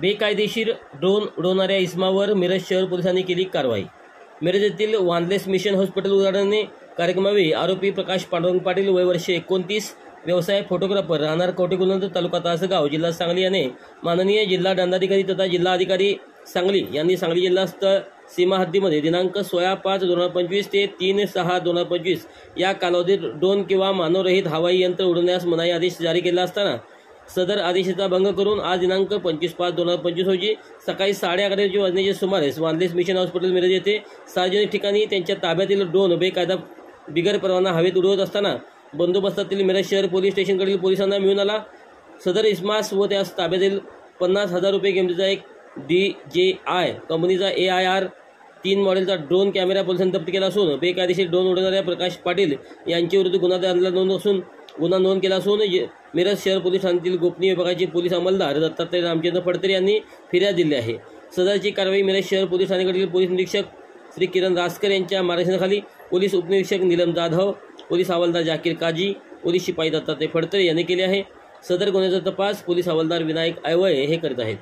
बेकायदेशीर ड्रोन उडवणाऱ्या इसमावर मिरज शहर पोलिसांनी केली कारवाई। मिरज येथील वानलेस मिशन हॉस्पिटल उद्घाटन कार्यक्रमावेळी आरोपी प्रकाश पांडुरंग पाटील वय वर्ष 29, व्यवसाय फोटोग्राफर, राहणार कवठेकुलंद, तालुका तासगाव, जिल्हा सांगली याने माननीय जिल्हा दंडाधिकारी तथा जिल्हा अधिकारी सांगली यांनी सांगली जिल्हा स्थळ सीमा हद्दीमध्ये दिनांक 16/5/2025 ते 3/6/2025 या कालावधीत ड्रोन किंवा मानवरहित हवाई यंत्र उडवण्यास मनाई आदेश जारी केला असताना सदर आदेशाचा भंग करून आज दिनांक 25/5/2025 रोजी सकाळी 11:30 वाजण्याच्या सुमारास वानलेस मिशन हॉस्पिटल मिरज येथे सार्वजनिक ठिकाणी त्यांच्या ताब्यातील ड्रोन बेकायदा बिगर परवाना हवेत उडवत असताना बंदोबस्तातील मिरज शहर पोलीस स्टेशनकडील पोलिसांना मिळून आला। सदर इस्मास व त्यास ताब्यातील 50,000 रुपये किमतीचा एक DJI कंपनीचा AIR 3 मॉडेलचा ड्रोन कॅमेरा पोलिसांनी जप्त केला असून बेकायदेशीर ड्रोन उडवणाऱ्या प्रकाश पाटील यांच्याविरुद्ध गुन्हा नोंद केला असून मिरज शहर पोलीस ठाण्यातील गोपनीय विभागाचे पोलीस अंमलदार दत्तात्रय रामचंद्र फडतरे यांनी फिर्याद दिली आहे। सदरची कारवाई मिरज शहर पोलीस ठाण्याकडील पोलीस निरीक्षक श्री किरण रासकर यांच्या मार्गदर्शनाखाली पोलीस उपनिरीक्षक नीलम जाधव, पोलीस हवालदार जाकीर काजी, पोलीस शिपाई दत्तात्रय फडतरे यांनी केली आहे। सदर गुन्ह्याचा तपास पोलीस हवालदार विनायक ऐवळे हे करत आहेत।